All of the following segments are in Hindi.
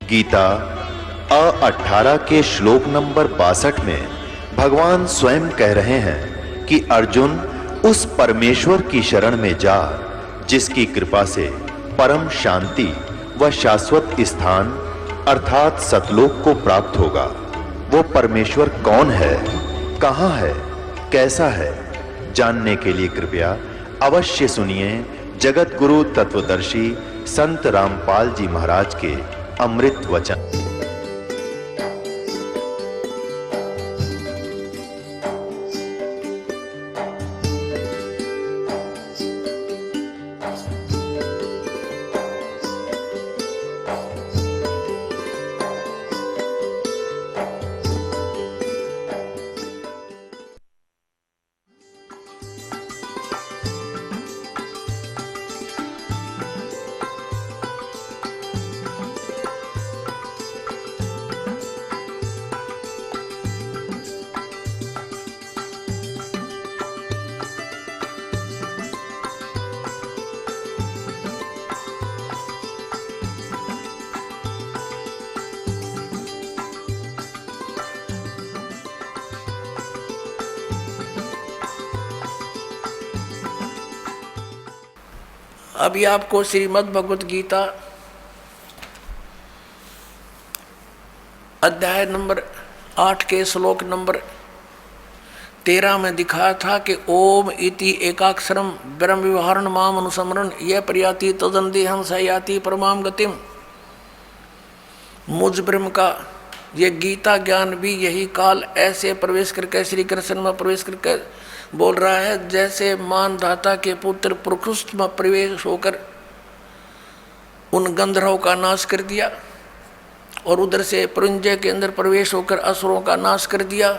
गीता 18 के श्लोक नंबर 62 में भगवान स्वयं कह रहे हैं कि अर्जुन उस परमेश्वर की शरण में जा जिसकी कृपा से परम शांति व शाश्वत स्थान अर्थात सतलोक को प्राप्त होगा। वो परमेश्वर कौन है, कहां है, कैसा है, जानने के लिए कृपया अवश्य सुनिए जगत गुरु तत्वदर्शी संत रामपाल जी महाराज के अमृत वचन। अभी आपको श्रीमद् भगवत गीता अध्याय नंबर 8 के श्लोक नंबर 13 में दिखाया था कि ओम इति एकाक्षरम ब्रह्म विवहरण माम अनुसमरण यह प्रयाति तदंदेहम सयाति परमाम गतिम। मुझ ब्रह्म का ये गीता ज्ञान भी यही काल ऐसे प्रवेश करके श्री कृष्ण में प्रवेश करके बोल रहा है जैसे मानधाता के पुत्र प्रकृष्ट में प्रवेश होकर उन गंधर्वों का नाश कर दिया और उधर से पुरंजय के अंदर प्रवेश होकर असुरों का नाश कर दिया।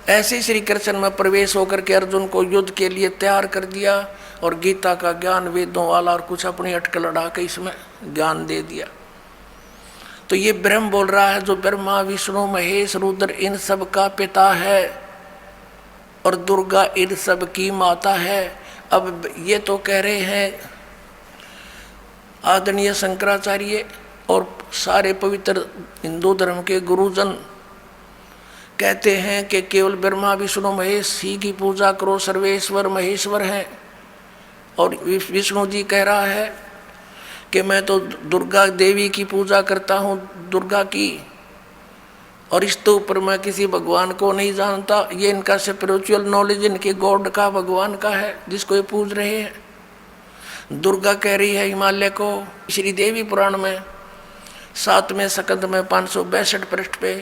ऐसे श्री कृष्ण में प्रवेश होकर के अर्जुन को युद्ध के लिए तैयार कर दिया और गीता का ज्ञान वेदों वाला और कुछ अपनी अटकल लड़ा के इसमें ज्ञान दे दिया। तो ये ब्रह्म बोल रहा है जो ब्रह्मा विष्णु महेश रुद्र इन सब का पिता है और दुर्गा इन सब की माता है। अब ये तो कह रहे हैं आदरणीय शंकराचार्य और सारे पवित्र हिंदू धर्म के गुरुजन कहते हैं कि केवल ब्रह्मा विष्णु महेश ही की पूजा करो, सर्वेश्वर महेश्वर हैं। और विष्णु जी कह रहा है कि मैं तो दुर्गा देवी की पूजा करता हूँ, दुर्गा की, और इसके ऊपर मैं किसी भगवान को नहीं जानता। ये इनका स्पिरिचुअल नॉलेज इनके गॉड का, भगवान का है जिसको ये पूज रहे हैं। दुर्गा कह रही है हिमालय को श्री देवी पुराण में 7वें स्कंद में 562 पृष्ठ पे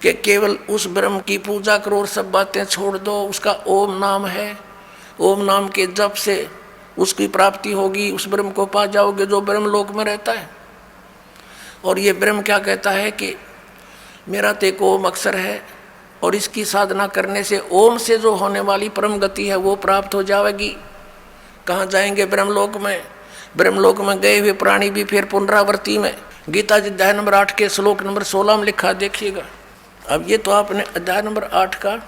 कि केवल उस ब्रह्म की पूजा करो और सब बातें छोड़ दो। उसका ओम नाम है, ओम नाम के जप से उसकी प्राप्ति होगी, उस ब्रह्म को पा जाओगे जो ब्रह्म लोक में रहता है। और ये ब्रह्म क्या कहता है कि मेरा तो एक ओम अक्षर है और इसकी साधना करने से ओम से जो होने वाली परम गति है वो प्राप्त हो जाएगी। कहाँ जाएंगे? ब्रह्मलोक में। ब्रह्मलोक में गए हुए प्राणी भी फिर पुनरावृत्ति में। गीता जी अध्याय नंबर 8 के श्लोक नंबर 16 में लिखा, देखिएगा। अब ये तो आपने अध्याय नंबर 8 का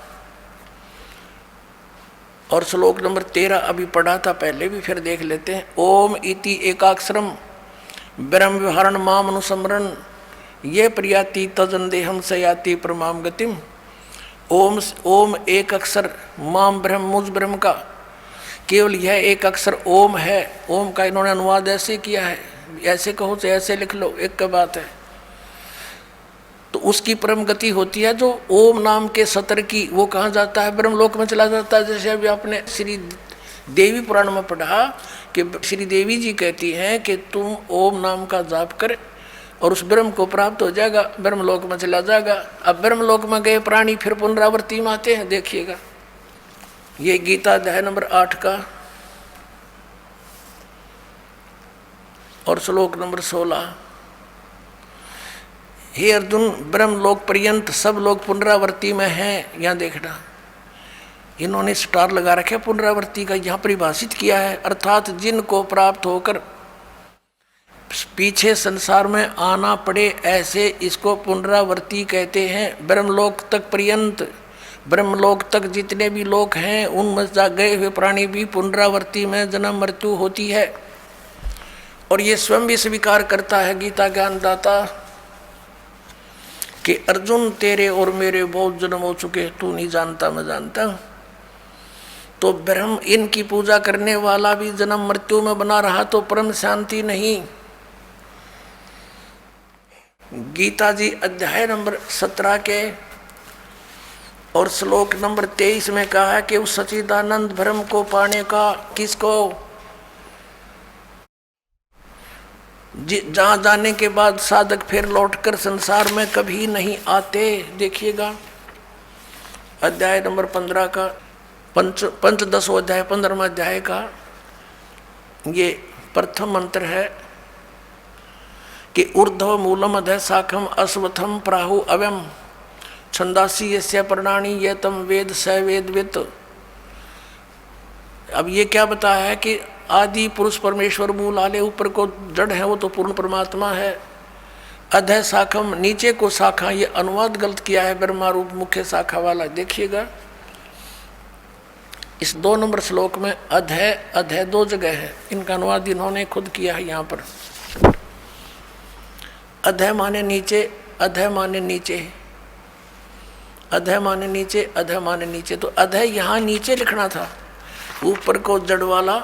और श्लोक नंबर 13 अभी पढ़ा था पहले भी, फिर देख लेते हैं। ओम इति एकाक्षरम ब्रह्म विहरण माम अनुसमरण ये प्रियाति तजंदेहम सयाति परमाम गतिम। ओम एक अक्षर, माम ब्रह्म मुझ ब्रह्म का, केवल यह एक अक्षर ओम है। ओम का इन्होंने अनुवाद ऐसे किया है, ऐसे कहो तो ऐसे लिख लो, एक का बात है। तो उसकी परम गति होती है जो ओम नाम के सतर की, वो कहाँ जाता है? ब्रह्मलोक में चला जाता है। जैसे अभी आपने श्री देवी पुराण में पढ़ा कि श्री देवी जी कहती हैं कि तुम ओम नाम का जाप कर और उस ब्रह्म को प्राप्त हो जाएगा, ब्रह्मलोक में चला जाएगा। अब ब्रह्मलोक में गए प्राणी फिर पुनरावृत्ति में आते हैं, देखिएगा। ये गीता अध्याय नंबर 8 का और श्लोक नंबर 16। हे अर्जुन, ब्रह्मलोक पर्यंत सब लोग पुनरावृत्ति में हैं। यहाँ देखना, इन्होंने स्टार लगा रखे पुनरावृत्ति का, यहाँ परिभाषित किया है, अर्थात जिनको प्राप्त होकर पीछे संसार में आना पड़े, ऐसे इसको पुनरावृत्ति कहते हैं। ब्रह्मलोक तक पर्यंत, ब्रह्मलोक तक जितने भी लोग हैं उनमें गए हुए प्राणी भी पुनरावृत्ति में जन्म मृत्यु होती है। और ये स्वयं भी स्वीकार करता है गीता ज्ञानदाता कि अर्जुन तेरे और मेरे बहुत जन्म हो चुके, तू नहीं जानता मैं जानता हूं। तो ब्रह्म इनकी पूजा करने वाला भी जन्म मृत्यु में बना रहा तो परम शांति नहीं। गीता जी अध्याय नंबर 17 के और श्लोक नंबर 23 में कहा है कि उस सच्चिदानंद ब्रह्म को पाने का किसको, जहां जाने के बाद साधक फिर लौटकर संसार में कभी नहीं आते। देखिएगा अध्याय नंबर 15 का पंचदशो अध्याय 15वां अध्याय का ये प्रथम मंत्र है कि ऊर्ध्व मूलम अधः शाखम अश्वत्थम प्राहु अव्यम छंदासी यस्य प्रणानी ये तम वेद स वेदवित। अब ये क्या बताया है कि आदि पुरुष परमेश्वर मूल आले ऊपर को जड़ है वो तो पूर्ण परमात्मा है। अधः शाखम नीचे को शाखा, ये अनुवाद गलत किया है ब्रह्मा रूप मुख्य शाखा वाला। देखिएगा इस 2 नंबर श्लोक में अधः अधः 2 जगह है, इनका अनुवाद इन्होंने खुद किया है। यहाँ पर अधः माने नीचे, अधः माने नीचे, अधः माने नीचे, अधः माने नीचे। तो अधः यहाँ नीचे लिखना था, ऊपर को जड़ वाला,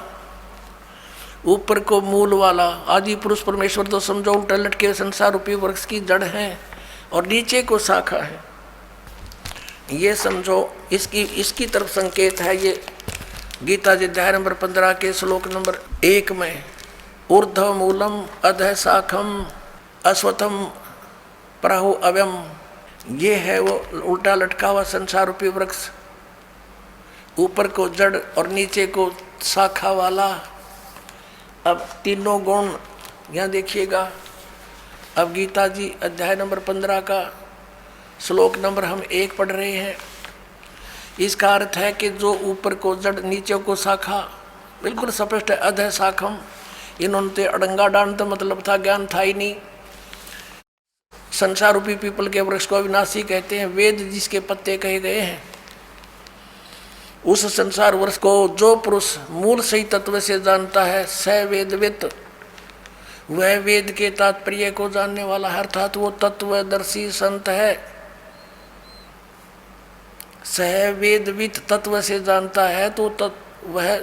ऊपर को मूल वाला। आदि पुरुष परमेश्वर तो समझो उल्टा लटके संसार रूपी वृक्ष की जड़ है और नीचे को शाखा है, ये समझो। इसकी तरफ संकेत है ये गीता जी अध्याय नंबर 15 के श्लोक नंबर 1 में ऊर्ध्व मूलम अधः शाखम अश्वत्थम प्राहु अव्यम। ये है वो उल्टा लटका हुआ संसार रूपी वृक्ष, ऊपर को जड़ और नीचे को शाखा वाला। अब तीनों गुण यहाँ देखिएगा। अब गीता जी अध्याय नंबर 15 का श्लोक नंबर हम 1 पढ़ रहे हैं। इसका अर्थ है कि जो ऊपर को जड़ नीचे को शाखा, बिल्कुल स्पष्ट है अधः शाखम। इन्होंने तो अड़ंगा डांड तो मतलब था, ज्ञान था ही नहीं। संसार रूपी पीपल के वृक्ष को अविनाशी कहते हैं। वेद जिसके पत्ते कहे गए हैं, उस संसार वृक्ष को जो पुरुष मूल सही तत्व से जानता है स वेदवित, वह वेद के तात्पर्य को जानने वाला है, अर्थात वो तत्वदर्शी संत है। सह वेदवित तत्व से जानता है तो वह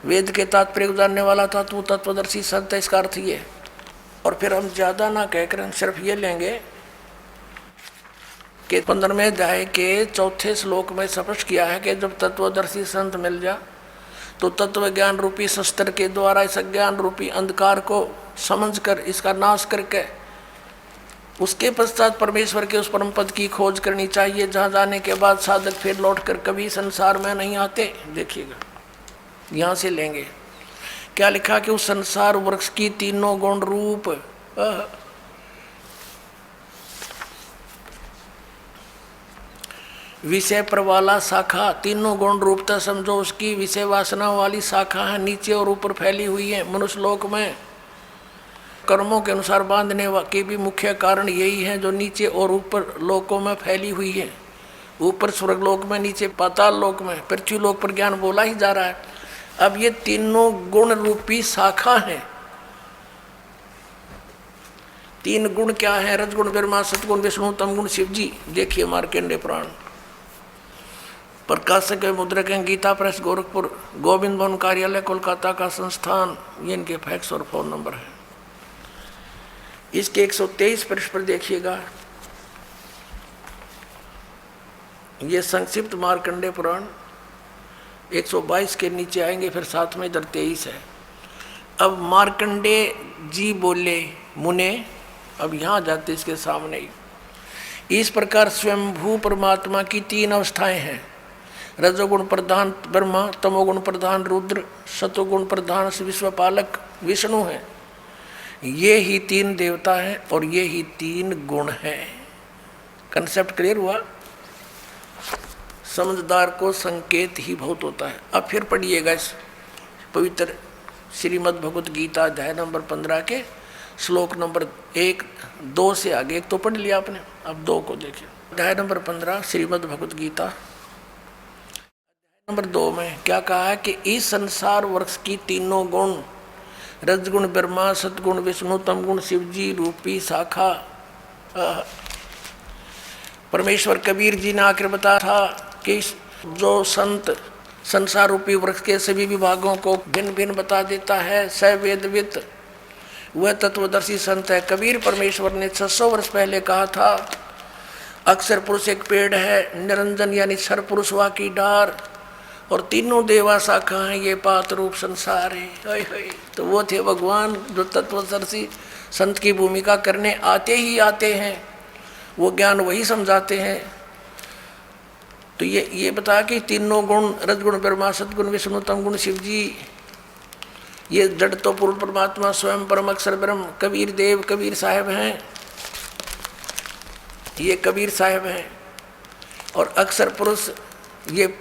वेद के तात्पर्य को जानने वाला था, तो वो तत्वदर्शी संत है, इसका अर्थ ये। और फिर हम ज़्यादा ना कहकर हम सिर्फ ये लेंगे कि 15वें अध्याय के 4थे श्लोक में स्पष्ट किया है कि जब तत्वदर्शी संत मिल जा तो तत्व ज्ञान रूपी शस्त्र के द्वारा इस ज्ञान रूपी अंधकार को समझकर इसका नाश करके उसके पश्चात परमेश्वर के उस परम पद की खोज करनी चाहिए, जहाँ जाने के बाद साधक फिर लौटकर कभी संसार में नहीं आते। देखिएगा यहाँ से लेंगे क्या लिखा कि उस संसार वृक्ष की तीनों गुण रूप विषय पर वाला शाखा, तीनों गुण रूपता समझो उसकी विषय वासना वाली शाखा है, नीचे और ऊपर फैली हुई है। मनुष्य लोक में कर्मों के अनुसार बांधने के भी मुख्य कारण यही है, जो नीचे और ऊपर लोकों में फैली हुई है। ऊपर स्वर्ग लोक में, नीचे पाताल लोक में, पृथ्वी लोक पर ज्ञान बोला ही जा रहा है। अब ये तीनों गुण रूपी शाखा है। 3 गुण क्या है? रजगुण ब्रह्मा, सतगुण विष्णु, तमगुण शिव जी। देखिए मार्कंडेय पुराण, प्रकाशक है, मुद्रक है, गीता प्रेस गोरखपुर, गोविंद भवन कार्यालय कोलकाता का संस्थान। ये इनके फैक्स और फोन नंबर है। इसके 123 पृष्ठ पर देखिएगा, ये संक्षिप्त मार्कंडेय पुराण 122 के नीचे आएंगे, फिर साथ में इधर 23 है। अब मार्कंडेय जी बोले मुने, अब यहाँ जाते इसके सामने ही। इस प्रकार स्वयंभू परमात्मा की 3 अवस्थाएं हैं। रजोगुण प्रधान ब्रह्मा, तमोगुण प्रधान रुद्र, सतोगुण प्रधान विश्वपालक विष्णु है। ये ही 3 देवता हैं और ये ही 3 गुण हैं। कंसेप्ट क्लियर हुआ? समझदार को संकेत ही बहुत होता है। अब फिर पढ़िएगा इस पवित्र श्रीमद् भगवत गीता अध्याय नंबर 15 के श्लोक नंबर 1, 2 से आगे। एक तो पढ़ लिया आपने, अब 2 को देखिए। अध्याय नंबर 15 श्रीमद् भगवत गीता नंबर 2 में क्या कहा है कि इस संसार वृक्ष की तीनों गुण, रजगुण ब्रह्मा, सतगुण विष्णु, तमगुण शिव जी रूपी शाखा परमेश्वर कबीर जी ने आकर बताया था कि जो संत संसार रूपी वृक्ष के सभी विभागों को भिन्न भिन्न बता देता है, स वेदविद, वह तत्वदर्शी संत है। कबीर परमेश्वर ने 600 वर्ष पहले कहा था, अक्षर पुरुष एक पेड़ है, निरंजन यानी सर पुरुष वा की डार, और तीनों देवा शाखा हैं, ये पात रूप संसार है। तो वो थे भगवान जो तत्वदर्शी संत की भूमिका करने आते ही आते हैं, वो ज्ञान वही समझाते हैं। तो ये बता कि तीनों गुण, रजगुण ब्रह्मा, सदगुण विष्णु, तम गुण शिव जी, ये जड़ तो पूर्ण परमात्मा स्वयं परम अक्षर ब्रह्म कबीर देव कबीर साहब हैं, ये कबीर साहब हैं। और अक्षर पुरुष ये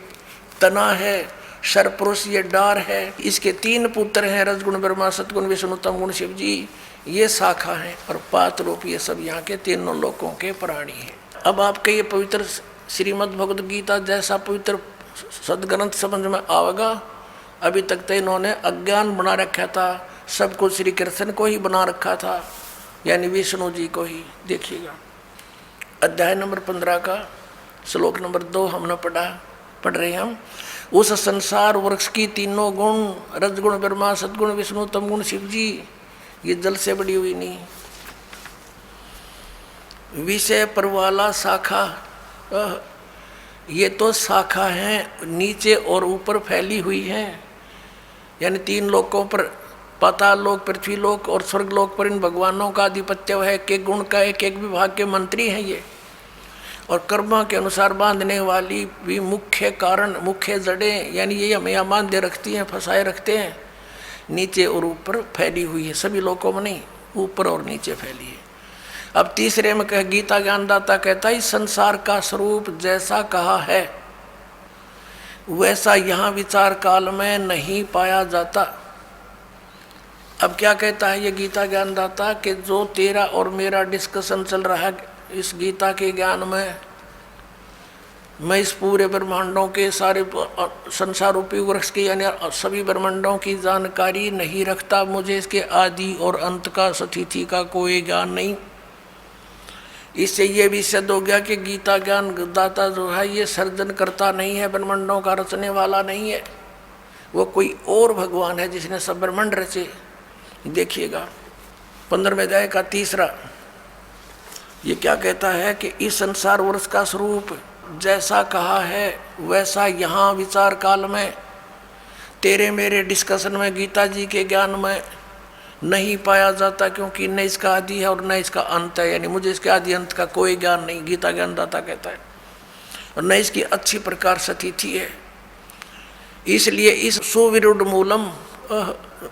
तना है, शर पुरुष ये डार है। इसके 3 पुत्र हैं, रजगुण ब्रह्मा, सदगुण विष्णु, तम गुण शिव जी, ये शाखा है। और पात रूप ये सब यहाँ के तीनों लोकों के प्राणी हैं। अब आपके ये पवित्र श्रीमद् भगवद गीता जैसा पवित्र सदग्रंथ समझ में आवेगा। अभी तक तो इन्होंने अज्ञान बना रखा था, सब कुछ श्री कृष्ण को ही बना रखा था, यानी विष्णु जी को ही। देखिएगा अध्याय नंबर 15 का श्लोक नंबर 2 हमने पढ़ रहे हैं हम। उस संसार वृक्ष की तीनों गुण, रजगुण ब्रह्मा, सदगुण विष्णु, तम गुण शिव जी, ये जल से बड़ी हुई नहीं। विषय परवाला शाखा, ये तो शाखा हैं, नीचे और ऊपर फैली हुई हैं, यानी 3 लोकों पर, पाताल लोक, पृथ्वी लोक और स्वर्ग लोक पर इन भगवानों का आधिपत्य है। एक गुण का एक विभाग के मंत्री हैं ये। और कर्मा के अनुसार बांधने वाली भी मुख्य कारण, मुख्य जड़ें, यानी ये हमें यहाँ बांधे रखती हैं, फंसाए रखते हैं, नीचे और ऊपर फैली हुई है। सभी लोकों में नहीं, ऊपर और नीचे फैली है। अब तीसरे में कह गीता ज्ञानदाता कहता है, इस संसार का स्वरूप जैसा कहा है वैसा यहाँ विचार काल में नहीं पाया जाता। अब क्या कहता है ये गीता ज्ञानदाता कि जो तेरा और मेरा डिस्कशन चल रहा है इस गीता के ज्ञान में, मैं इस पूरे ब्रह्मांडों के सारे संसार रूपी वृक्ष की यानी सभी ब्रह्मांडों की जानकारी नहीं रखता। मुझे इसके आदि और अंत का, स्थिति का कोई ज्ञान नहीं। इससे ये भी सिद्ध हो गया कि गीता ज्ञान दाता जो है ये सर्जन करता नहीं है, ब्रह्मांडों का रचने वाला नहीं है, वो कोई और भगवान है जिसने सब ब्रह्मांड रचे। देखिएगा 15वें अध्याय का 3, ये क्या कहता है कि इस संसार वृक्ष का स्वरूप जैसा कहा है वैसा यहाँ विचार काल में, तेरे मेरे डिस्कशन में, गीता जी के ज्ञान में नहीं पाया जाता, क्योंकि न इसका आदि है और न इसका अंत है, यानी मुझे इसके आदि अंत का कोई ज्ञान नहीं, गीता ज्ञानदाता कहता है, और न इसकी अच्छी प्रकार स्थिति है। इसलिए इस सुविरुद्ध मूलम,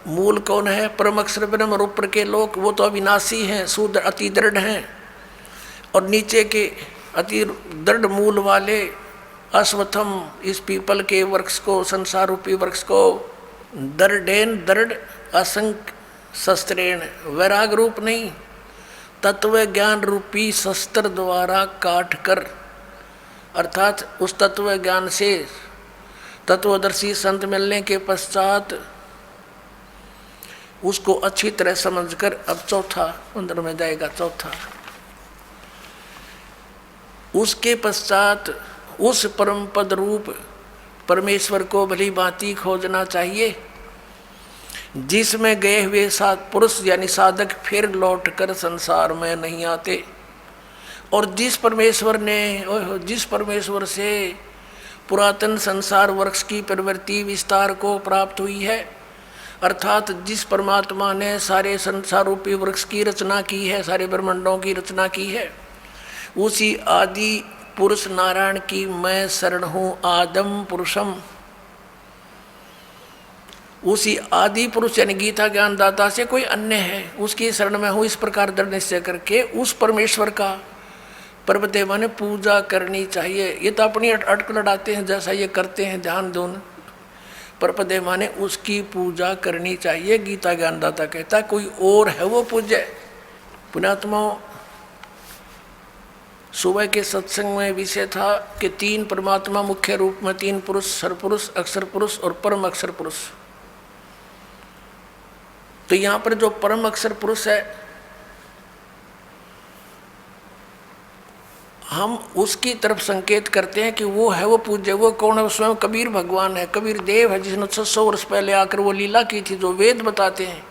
मूल कौन है? परम अक्षर ब्रह्म और ऊपर के लोक, वो तो अविनाशी हैं, शुद्ध अति दृढ़ हैं, और नीचे के अति दृढ़ मूल वाले अश्वत्थम, इस पीपल के वृक्ष को, संसार रूपी वृक्ष को, दृढ़ेन दृढ़ असंख्य शस्त्रेण, वैराग रूप नहीं, तत्व ज्ञान रूपी शस्त्र द्वारा काट कर, अर्थात उस तत्व ज्ञान से तत्वदर्शी संत मिलने के पश्चात उसको अच्छी तरह समझकर, अब चौथा 15 में जाएगा, चौथा, उसके पश्चात उस परम पद रूप परमेश्वर को भली भांति खोजना चाहिए, जिसमें गए हुए पुरुष यानी साधक फिर लौटकर संसार में नहीं आते। और जिस परमेश्वर से पुरातन संसार वृक्ष की प्रवृत्ति विस्तार को प्राप्त हुई है, अर्थात जिस परमात्मा ने सारे संसार रूपी वृक्ष की रचना की है, सारे ब्रह्मांडों की रचना की है, उसी आदि पुरुष नारायण की मैं शरण हूँ, आदम पुरुषम, उसी आदि पुरुष यानी गीता ज्ञानदाता से कोई अन्य है उसकी शरण में हूँ, इस प्रकार दृढ़ निश्चय करके उस परमेश्वर का पर्वदेवा ने पूजा करनी चाहिए। ये तो अपनी अटक लड़ाते हैं जैसा ये करते हैं, ध्यान दो, पर्वदेवा ने उसकी पूजा करनी चाहिए। गीता ज्ञानदाता कहता है कोई और है वो पूज्य। पुण्यात्माओं, सुबह के सत्संग में विषय था कि 3 परमात्मा मुख्य रूप में, 3 पुरुष, सरपुरुष, अक्षर पुरुष और परम अक्षर पुरुष। तो यहाँ पर जो परम अक्षर पुरुष है, हम उसकी तरफ संकेत करते हैं कि वो है, वो पूज्य, वो कौन है? वो स्वयं कबीर भगवान है, कबीर देव है, जिसने 600 वर्ष पहले आकर वो लीला की थी जो वेद बताते हैं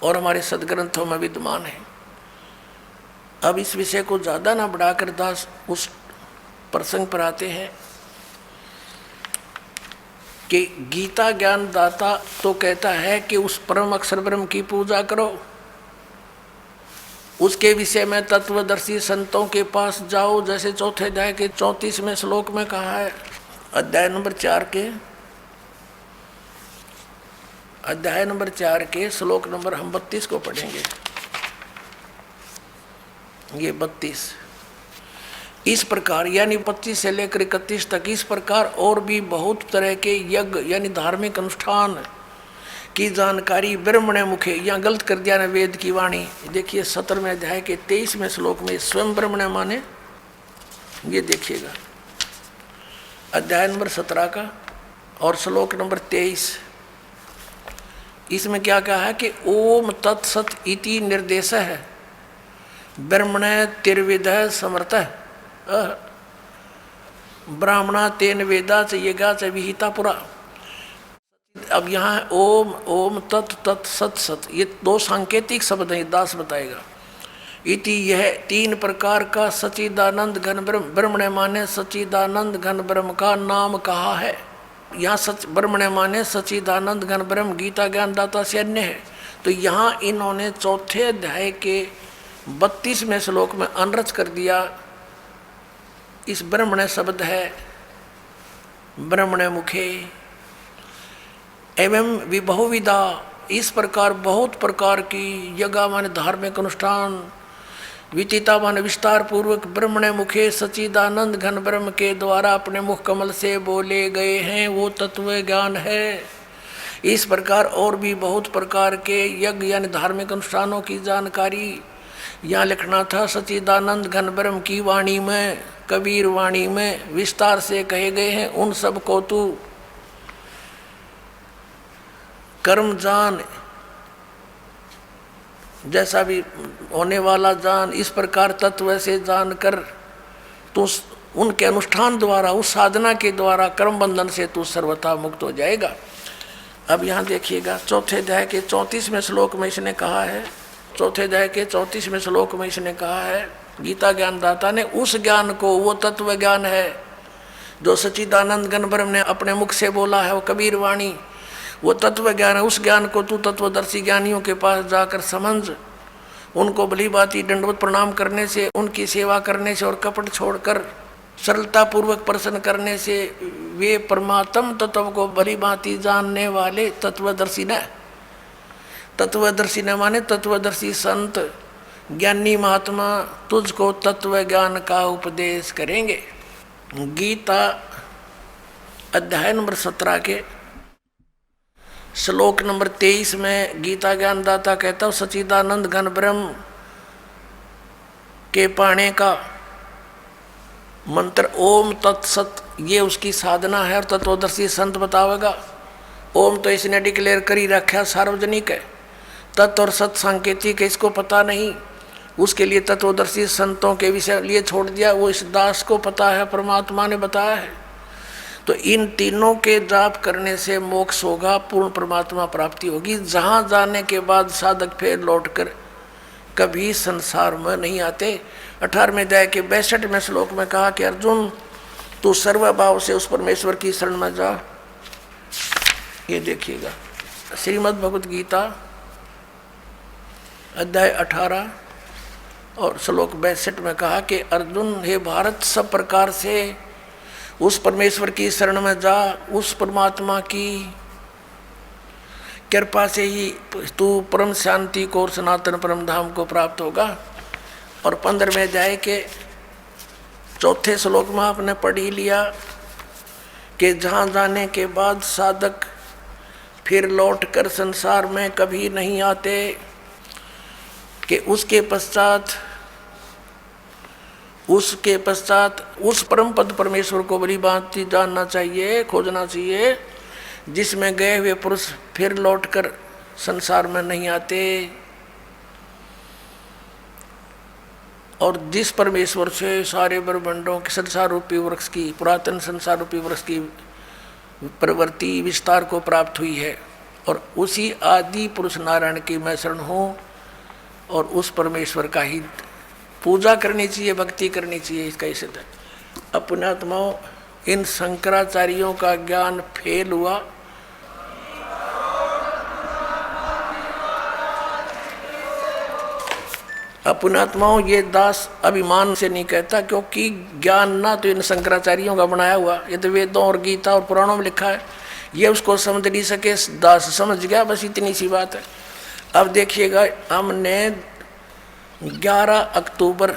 और हमारे सदग्रंथों में विद्यमान है। अब इस विषय को ज़्यादा ना बढ़ाकर दास उस प्रसंग पर आते हैं कि गीता ज्ञान दाता तो कहता है कि उस परम अक्षर ब्रह्म की पूजा करो, उसके विषय में तत्वदर्शी संतों के पास जाओ, जैसे चौथे अध्याय के 34वें श्लोक में कहा है। अध्याय नंबर 4 के श्लोक नंबर हम 32 को पढ़ेंगे। ये 32 इस प्रकार यानी 25 से लेकर 31 तक इस प्रकार और भी बहुत तरह के यज्ञ यानी धार्मिक अनुष्ठान की जानकारी ब्रह्मणे मुखे, यहाँ गलत कर दिया ना वेद की वाणी। देखिए 17वें अध्याय के 23वें श्लोक में स्वयं ब्रह्मणे माने, ये देखिएगा अध्याय नंबर 17 का और श्लोक नंबर 23। इसमें क्या कहा है कि ओम तत्सत इति निर्देश है ब्रह्मणे तिर्विद समर्थ ब्राह्मणा तेन वेदा च यज्ञा च विहिता पुरा। अब यहाँ ओम ओम तत् तत् सत सत, ये 2 सांकेतिक शब्द हैं, दास बताएगा। इति यह 3 प्रकार का सच्चिदानंद घन ब्रह्म, ब्रह्मणे माने सच्चिदानंद घन ब्रह्म का नाम कहा है। यहाँ सच ब्रह्मणे माने सच्चिदानंद घन ब्रह्म गीता ज्ञान दाता से अन्य है। तो यहाँ इन्होंने चौथे अध्याय के 32वें श्लोक में अनरच कर दिया। इस ब्रह्मणे शब्द है ब्रह्मणे मुखे एवं विभुविदा, इस प्रकार बहुत प्रकार की यज्ञ माने धार्मिक अनुष्ठान, विचिता माने विस्तार पूर्वक ब्रह्मणे मुखे सच्चिदानंद घन ब्रह्म के द्वारा अपने मुख कमल से बोले गए हैं, वो तत्व ज्ञान है। इस प्रकार और भी बहुत प्रकार के यज्ञ यानी धार्मिक अनुष्ठानों की जानकारी यहाँ लिखना था। सच्चिदानंद घन ब्रह्म की वाणी में, कबीर वाणी में विस्तार से कहे गए हैं। उन सब को तू कर्म जान, जैसा भी होने वाला जान, इस प्रकार तत्व से जानकर तू उनके अनुष्ठान द्वारा, उस साधना के द्वारा कर्म बंधन से तू सर्वथा मुक्त हो जाएगा। अब यहाँ देखिएगा चौथे अध्याय के 34वें श्लोक में इसने कहा है, चौथे अध्याय के 34वें श्लोक में इसने कहा है गीता ज्ञान दाता ने, उस ज्ञान को, वो तत्व ज्ञान है जो सच्चिदानंद घन ब्रह्म ने अपने मुख से बोला है, वो कबीर वाणी, वो तत्व ज्ञान है। उस ज्ञान को तू तत्वदर्शी ज्ञानियों के पास जाकर समझ, उनको भली भांति दंडवत प्रणाम करने से, उनकी सेवा करने से और कपट छोड़कर सरलता पूर्वक प्रसन्न करने से वे परमात्म तत्व को भली भांति जानने वाले तत्वदर्शी न माने तत्वदर्शी संत ज्ञानी महात्मा तुझको तत्व ज्ञान का उपदेश करेंगे। गीता अध्याय नंबर 17 के श्लोक नंबर 23 में गीता ज्ञान दाता कहता हूँ सच्चिदानंद घन ब्रह्म के पाने का मंत्र ओम तत्सत, ये उसकी साधना है और तत्वदर्शी संत बतावेगा। ओम तो इसने डिक्लेयर कर ही रखा, सार्वजनिक है। तत् और सत सांकेतिक है, इसको पता नहीं, उसके लिए तत्वदर्शी संतों के विषय लिए छोड़ दिया। वो इस दास को पता है, परमात्मा ने बताया है। तो इन तीनों के जाप करने से मोक्ष होगा, पूर्ण परमात्मा प्राप्ति होगी, जहाँ जाने के बाद साधक फिर लौटकर कभी संसार में नहीं आते। 18वें अध्याय के 62वें श्लोक में कहा कि अर्जुन तू सर्वभाव से उस परमेश्वर की शरण में जा। ये देखिएगा श्रीमद् भगवद गीता अध्याय 18 और श्लोक 62 में कहा कि अर्जुन हे भारत, सब प्रकार से उस परमेश्वर की शरण में जा, उस परमात्मा की कृपा से ही तू परम शांति को और सनातन परम धाम को प्राप्त होगा। और 15वें अध्याय के 4थे श्लोक में आपने पढ़ ही लिया कि जहाँ जाने के बाद साधक फिर लौटकर संसार में कभी नहीं आते, कि उसके पश्चात उस परम पद परमेश्वर को बड़ी भांति जानना चाहिए, खोजना चाहिए, जिसमें गए हुए पुरुष फिर लौटकर संसार में नहीं आते। और जिस परमेश्वर से सारे ब्रह्मांडों के संसार रूपी वृक्ष की, पुरातन संसार रूपी वृक्ष की प्रवृत्ति विस्तार को प्राप्त हुई है, और उसी आदि पुरुष नारायण की मैं शरण हूँ, और उस परमेश्वर का ही पूजा करनी चाहिए, भक्ति करनी चाहिए। इसका ही सिद्ध है। अब पुण्यात्माओं, इन शंकराचार्यों का ज्ञान फेल हुआ। अब पुण्यात्माओं, ये दास अभिमान से नहीं कहता, क्योंकि ज्ञान ना तो इन शंकराचार्यों का बनाया हुआ, ये तो वेदों और गीता और पुराणों में लिखा है, ये उसको समझ नहीं सके, दास समझ गया, बस इतनी सी बात है। अब देखिएगा, हमने 11 अक्टूबर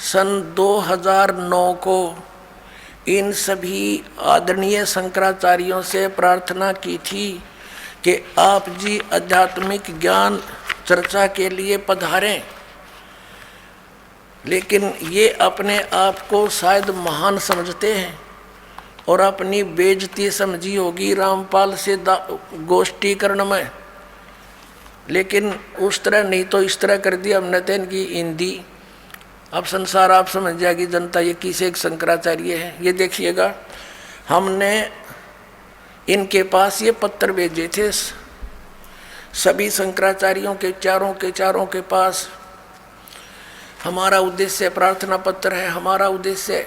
सन 2009 को इन सभी आदरणीय शंकराचार्यों से प्रार्थना की थी कि आप जी आध्यात्मिक ज्ञान चर्चा के लिए पधारें, लेकिन ये अपने आप को शायद महान समझते हैं और अपनी बेइज्जती समझी होगी रामपाल से गोष्ठी करण में, लेकिन उस तरह नहीं तो इस तरह कर दिया हमने तो इनकी हिंदी। अब संसार आप समझ जाएगी जनता ये किसे एक शंकराचार्य है। ये देखिएगा, हमने इनके पास ये पत्र भेजे थे सभी शंकराचार्यों के चारों के पास। हमारा उद्देश्य प्रार्थना पत्र है, हमारा उद्देश्य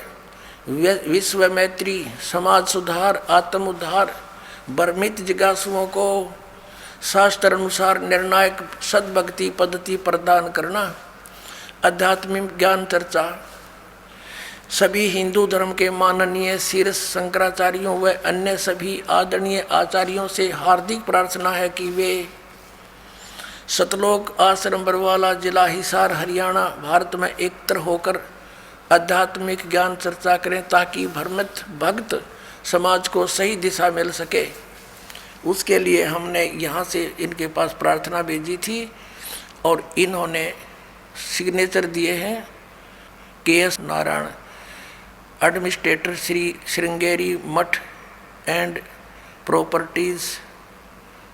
विश्व मैत्री, समाज सुधार, आत्म उद्धार, भ्रमित जिज्ञासुओं को शास्त्र अनुसार निर्णायक सद्भक्ति पद्धति प्रदान करना, आध्यात्मिक ज्ञान चर्चा। सभी हिंदू धर्म के माननीय शीर्ष शंकराचार्यों व अन्य सभी आदरणीय आचार्यों से हार्दिक प्रार्थना है कि वे सतलोक आश्रम बरवाला, जिला हिसार, हरियाणा, भारत में एकत्र होकर आध्यात्मिक ज्ञान चर्चा करें, ताकि भ्रमित भक्त समाज को सही दिशा मिल सके। उसके लिए हमने यहाँ से इनके पास प्रार्थना भेजी थी और इन्होंने सिग्नेचर दिए हैं। KS नारायण, एडमिनिस्ट्रेटर, श्री श्रृंगेरी मठ एंड प्रॉपर्टीज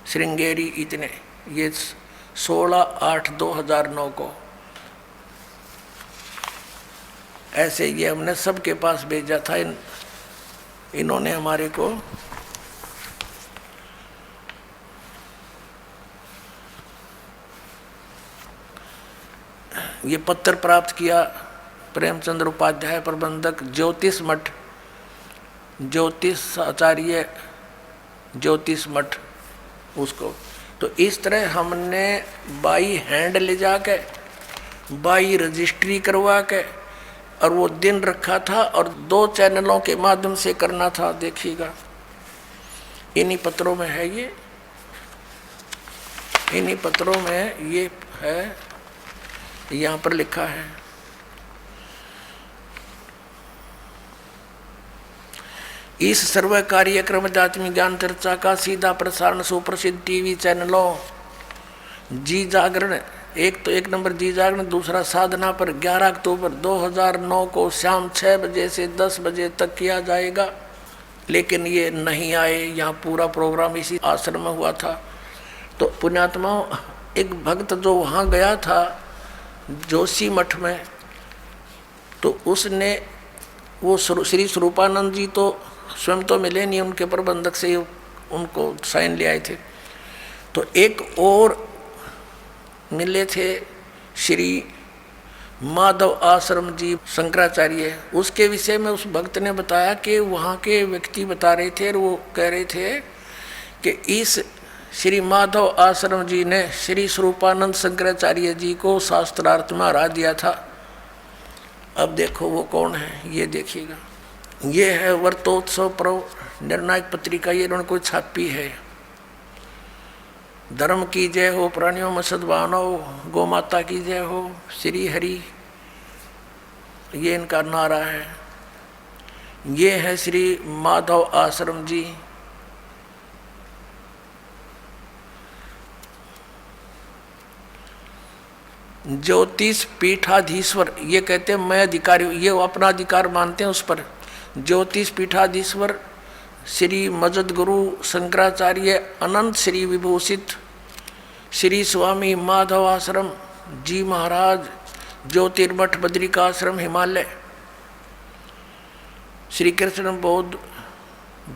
श्रृंगेरी, इतने। ये 16/8/2009 को ऐसे ये हमने सबके पास भेजा था। इन्होंने हमारे को ये पत्र प्राप्त किया। प्रेमचंद्र उपाध्याय, प्रबंधक, ज्योतिष मठ, ज्योतिष आचार्य, ज्योतिष मठ, उसको। तो इस तरह हमने बाई हैंड ले जाके, बाई रजिस्ट्री करवा के, और वो दिन रखा था और 2 चैनलों के माध्यम से करना था। देखिएगा, इन्हीं पत्रों में है ये, इन्हीं पत्रों में ये है, यहाँ पर लिखा है। इस सर्व कार्यक्रम आध्यात्मिक ज्ञान चर्चा का सीधा प्रसारण सुप्रसिद्ध टीवी चैनलों जी जागरण, एक नंबर जी जागरण, दूसरा साधना पर 11 अक्टूबर 2009 को शाम 6 बजे से 10 बजे तक किया जाएगा। लेकिन ये नहीं आए। यहाँ पूरा प्रोग्राम इसी आश्रम में हुआ था। तो पुण्यात्माओं, एक भक्त जो वहाँ गया था जोशी मठ में, तो उसने वो श्री स्वरूपानंद जी तो स्वयं तो मिले नहीं, उनके प्रबंधक से उनको साइन ले आए थे। तो एक और मिले थे श्री माधव आश्रम जी शंकराचार्य। उसके विषय में उस भक्त ने बताया कि वहाँ के व्यक्ति बता रहे थे और वो कह रहे थे कि इस श्री माधव आश्रम जी ने श्री स्वरूपानंद शंकराचार्य जी को शास्त्रार्थ में हरा दिया था। अब देखो वो कौन है, ये देखिएगा। ये है वर्तोत्सव पर्व निर्णायक पत्रिका, ये इन्होंने कोई छापी है। धर्म की जय हो, प्राणियों में सद्भावना हो, गौ माता की जय हो, श्री हरि, ये इनका नारा है। ये है श्री माधव आश्रम जी। ज्योतिष पीठाधीश्वर, ये कहते हैं मैं अधिकारी, ये अपना अधिकार मानते हैं उस पर। ज्योतिष पीठाधीश्वर श्री मजद गुरु शंकराचार्य अनंत श्री विभूषित श्री स्वामी माधव आश्रम जी महाराज ज्योतिर्मठ, बद्रिकाश्रम, हिमालय, श्री कृष्ण बौद्ध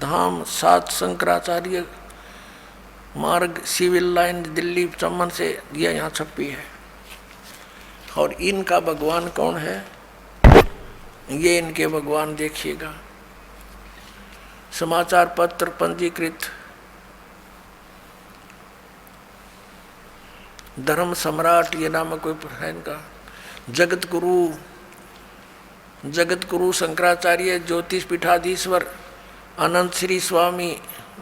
धाम, 7 शंकराचार्य मार्ग, सिविल लाइन, दिल्ली चम्बन से यह यहाँ छपी है। और इनका भगवान कौन है, ये इनके भगवान देखिएगा। समाचार पत्र पंजीकृत धर्म सम्राट, ये नाम कोई है इनका। जगत गुरु शंकराचार्य, ज्योतिष पीठाधीश्वर अनंत श्री स्वामी,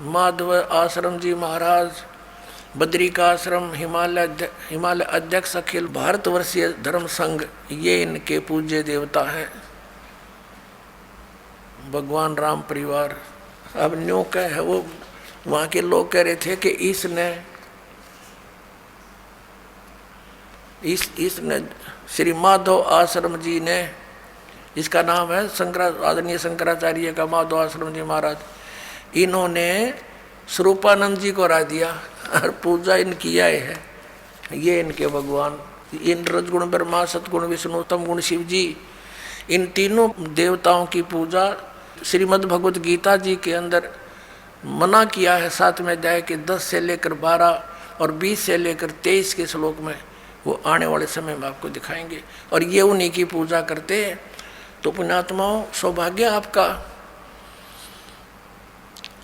माधव आश्रम जी महाराज, बद्रिकाश्रम, हिमालय अध्यक्ष, अखिल भारतवर्षीय धर्म संघ, ये इनके पूज्य देवता हैं। भगवान राम परिवार। अब न्यों कह है, वो वहाँ के लोग कह रहे थे कि इसने श्री माधव आश्रम जी ने, इसका नाम है आदरणीय शंकराचार्य का माधव आश्रम जी महाराज, इन्होंने स्वरूपानंद जी को राय दिया और पूजा इनकी आए है। ये इनके भगवान, इन रजगुण ब्रह्मा, सतगुण विष्णु, तम गुण शिव जी, इन तीनों देवताओं की पूजा श्रीमद् भगवत गीता जी के अंदर मना किया है। 7वें अध्याय के 10 से लेकर 12 और 20 से लेकर 23 के श्लोक में, वो आने वाले समय में आपको दिखाएंगे। और ये उन्हीं की पूजा करते हैं। तो पुण्यात्माओं, सौभाग्य आपका,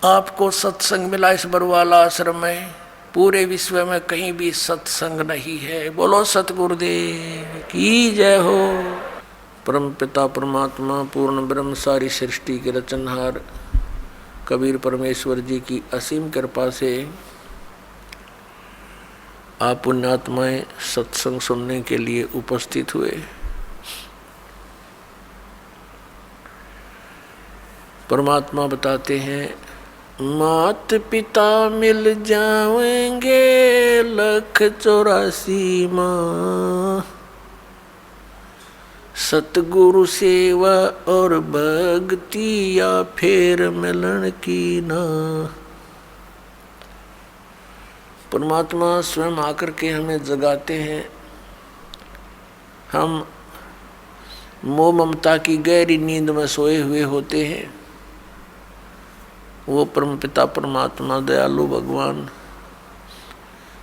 आपको सत्संग मिला इस बरवाला आश्रम में। पूरे विश्व में कहीं भी सत्संग नहीं है। बोलो सतगुरुदेव की जय हो। परम पिता परमात्मा पूर्ण ब्रह्म सारी सृष्टि के रचनहार कबीर परमेश्वर जी की असीम कृपा से आप पुण्यात्माएं सत्संग सुनने के लिए उपस्थित हुए। परमात्मा बताते हैं, मात पिता मिल जाएंगे 184 माँ, सतगुरु सेवा और भक्ति या फेर मिलन की ना। परमात्मा स्वयं आकर के हमें जगाते हैं। हम मोह ममता की गहरी नींद में सोए हुए होते हैं। वो परमपिता परमात्मा दयालु भगवान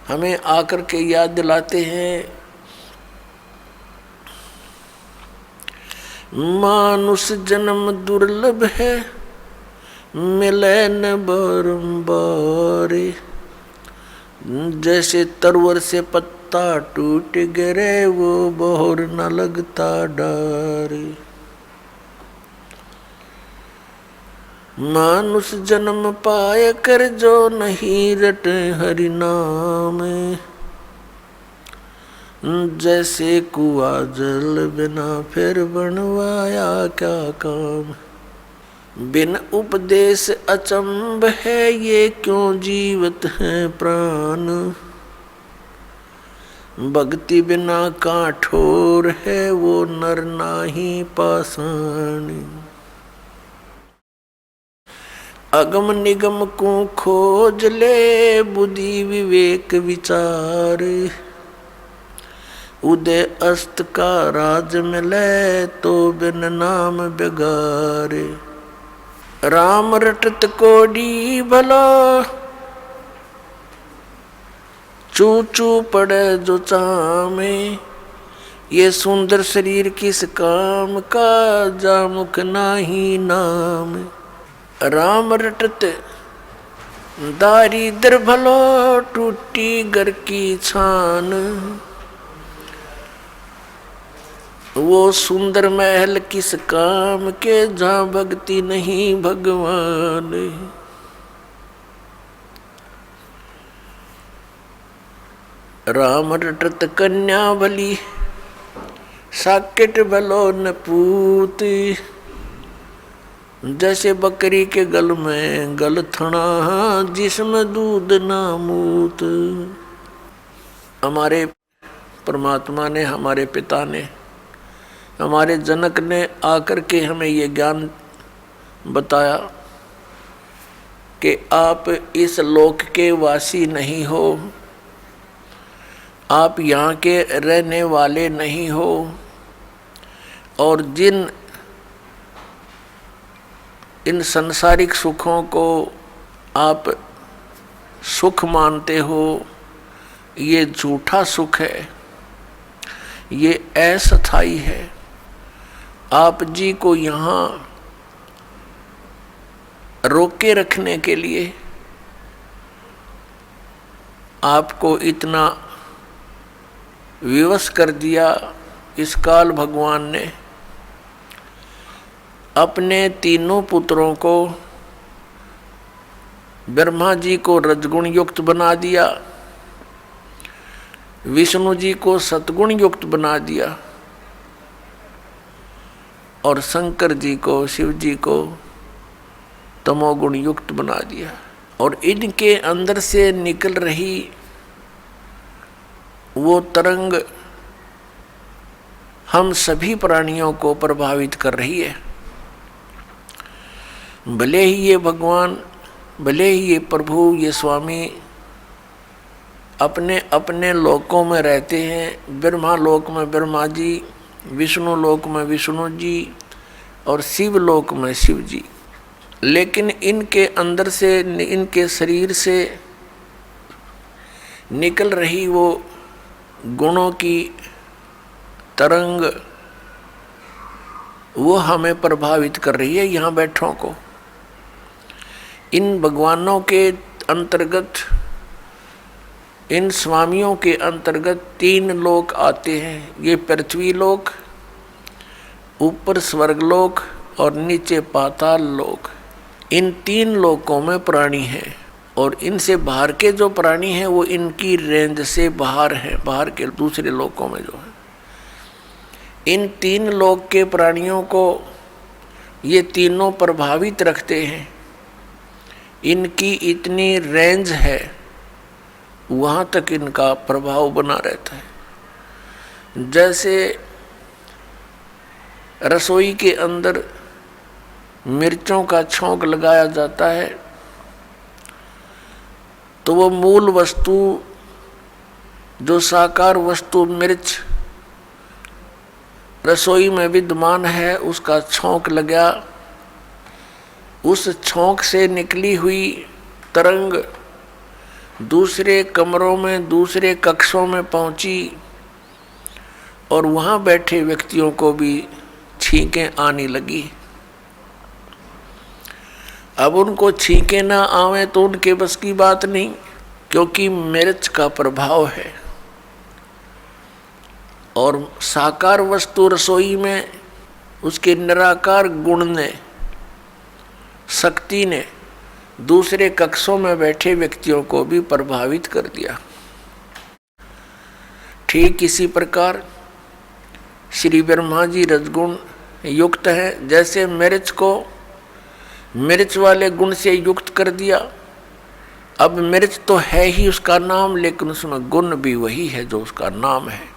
हमें आकर के याद दिलाते हैं, मानुष जन्म दुर्लभ है, मिले न बारंबार। जैसे तरवर से पत्ता टूट गिरे, वो बोर न लगता डार। मानुष जन्म पाए कर जो नहीं रटे हरि नाम। जैसे कुआ जल बिना फिर बनवाया क्या काम। बिन उपदेश अचंभ है, ये क्यों जीवत है प्राण। भक्ति बिना काठोर है, वो नर नाही पाषाण। अगम निगम को खोज ले, बुद्धि विवेक विचार। उदय अस्त का राज मिले, तो बिन नाम बेगारे। राम रटत कोडी भलो, चू चू पड़े जो चामे। ये सुंदर शरीर किस काम का, जा मुख नाही नाम। राम रटत दारिद्र भलो, टूटी घर की छान। वो सुंदर महल किस काम के, जहाँ भक्ति नहीं भगवान। राम रटत कन्या भली, साकेट भलो न पूत। जैसे बकरी के गल में गल थना, जिसमें दूध ना मूत। हमारे परमात्मा ने, हमारे पिता ने, हमारे जनक ने आकर के हमें ये ज्ञान बताया कि आप इस लोक के वासी नहीं हो, आप यहाँ के रहने वाले नहीं हो, और जिन इन संसारिक सुखों को आप सुख मानते हो, ये झूठा सुख है, ये अस्थायी है। आप जी को यहाँ रोके रखने के लिए आपको इतना विवश कर दिया इस काल भगवान ने। अपने तीनों पुत्रों को, ब्रह्मा जी को रजगुण युक्त बना दिया, विष्णु जी को सतगुण युक्त बना दिया और शंकर जी को, शिव जी को तमोगुण युक्त बना दिया। और इनके अंदर से निकल रही वो तरंग हम सभी प्राणियों को प्रभावित कर रही है। भले ही ये भगवान, भले ही ये प्रभु, ये स्वामी अपने अपने लोकों में रहते हैं। ब्रह्मा लोक में ब्रह्मा जी, विष्णु लोक में विष्णु जी और शिव लोक में शिव जी, लेकिन इनके अंदर से, इनके शरीर से निकल रही वो गुणों की तरंग वो हमें प्रभावित कर रही है, यहाँ बैठों को। इन भगवानों के अंतर्गत, इन स्वामियों के अंतर्गत 3 लोक आते हैं। ये पृथ्वी लोक, ऊपर स्वर्गलोक और नीचे पाताल लोक। इन 3 लोकों में प्राणी हैं और इनसे बाहर के जो प्राणी हैं वो इनकी रेंज से बाहर हैं, बाहर के दूसरे लोकों में जो है। इन 3 लोक के प्राणियों को ये तीनों प्रभावित रखते हैं। इनकी इतनी रेंज है, वहाँ तक इनका प्रभाव बना रहता है। जैसे रसोई के अंदर मिर्चों का छौंक लगाया जाता है तो वो मूल वस्तु, जो साकार वस्तु मिर्च रसोई में विद्यमान है, उसका छौंक लगा, उस छौंक से निकली हुई तरंग दूसरे कमरों में, दूसरे कक्षों में पहुंची और वहाँ बैठे व्यक्तियों को भी छींकें आने लगी। अब उनको छींकें ना आवे तो उनके बस की बात नहीं, क्योंकि मिर्च का प्रभाव है। और साकार वस्तु रसोई में उसके निराकार गुण ने, शक्ति ने दूसरे कक्षों में बैठे व्यक्तियों को भी प्रभावित कर दिया। ठीक इसी प्रकार श्री ब्रह्मा जी रजगुण युक्त है। जैसे मिर्च को मिर्च वाले गुण से युक्त कर दिया, अब मिर्च तो है ही उसका नाम, लेकिन उसमें गुण भी वही है जो उसका नाम है।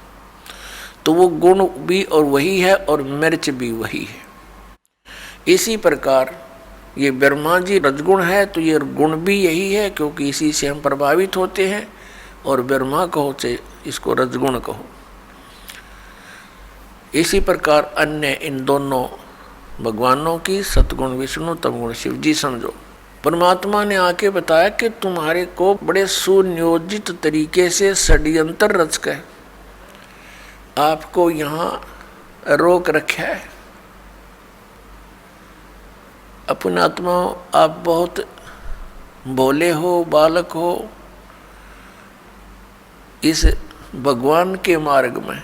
तो वो गुण भी और वही है और मिर्च भी वही है। इसी प्रकार ये ब्रह्मा जी रजगुण है तो ये गुण भी यही है, क्योंकि इसी से हम प्रभावित होते हैं। और ब्रह्मा कहो से इसको रजगुण कहो। इसी प्रकार अन्य इन दोनों भगवानों की, सतगुण विष्णु, तमगुण शिव जी समझो। परमात्मा ने आके बताया कि तुम्हारे को बड़े सुनियोजित तरीके से षड्यंत्र रच कर आपको यहाँ रोक रखा है। अपने आत्मा, आप बहुत भोले हो, बालक हो इस भगवान के मार्ग में,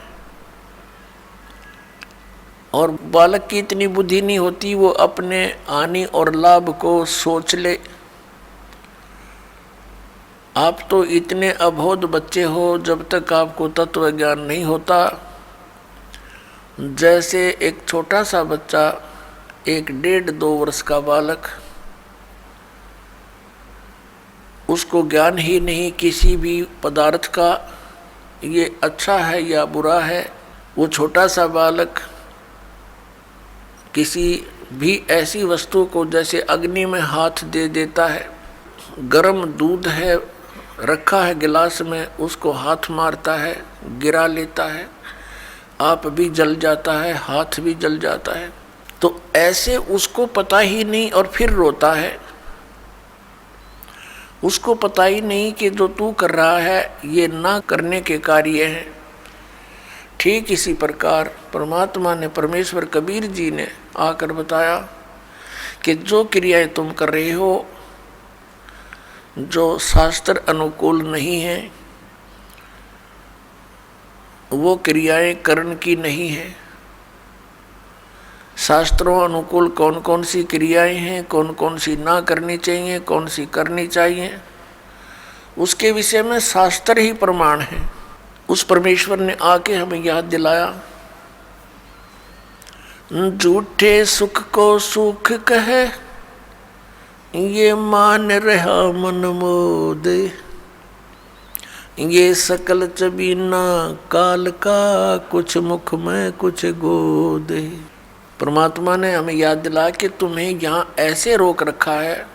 और बालक की इतनी बुद्धि नहीं होती वो अपने हानि और लाभ को सोच ले। आप तो इतने अबोध बच्चे हो जब तक आपको तत्व ज्ञान नहीं होता। जैसे एक छोटा सा बच्चा, 1-1.5-2 वर्ष का बालक, उसको ज्ञान ही नहीं किसी भी पदार्थ का, ये अच्छा है या बुरा है। वो छोटा सा बालक किसी भी ऐसी वस्तु को, जैसे अग्नि में हाथ दे देता है, गर्म दूध है रखा है गिलास में, उसको हाथ मारता है, गिरा लेता है, आप भी जल जाता है, हाथ भी जल जाता है। तो ऐसे उसको पता ही नहीं और फिर रोता है। उसको पता ही नहीं कि जो तू कर रहा है ये ना करने के कार्य हैं। ठीक इसी प्रकार परमात्मा ने, परमेश्वर कबीर जी ने आकर बताया कि जो क्रियाएं तुम कर रहे हो जो शास्त्र अनुकूल नहीं है, वो क्रियाएं कर्ण की नहीं है। शास्त्रों अनुकूल कौन कौन सी क्रियाएं हैं, कौन कौन सी ना करनी चाहिए, कौन सी करनी चाहिए, उसके विषय में शास्त्र ही प्रमाण है। उस परमेश्वर ने आके हमें याद दिलाया, झूठे सुख को सुख कहे ये मान रहा मन मोद, ये सकल चबीना काल का कुछ मुख में कुछ गोद। परमात्मा ने हमें याद दिलाया कि तुम्हें यहाँ ऐसे रोक रखा है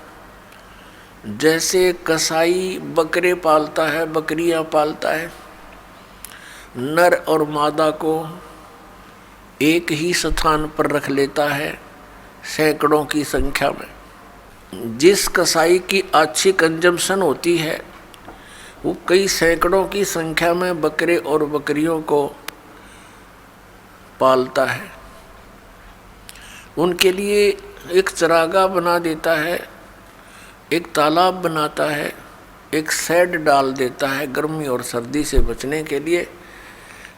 जैसे कसाई बकरे पालता है, बकरियां पालता है, नर और मादा को एक ही स्थान पर रख लेता है सैकड़ों की संख्या में। जिस कसाई की अच्छी कंजम्पशन होती है वो कई सैकड़ों की संख्या में बकरे और बकरियों को पालता है। उनके लिए एक चरागाह बना देता है, एक तालाब बनाता है, एक शेड डाल देता है। गर्मी और सर्दी से बचने के लिए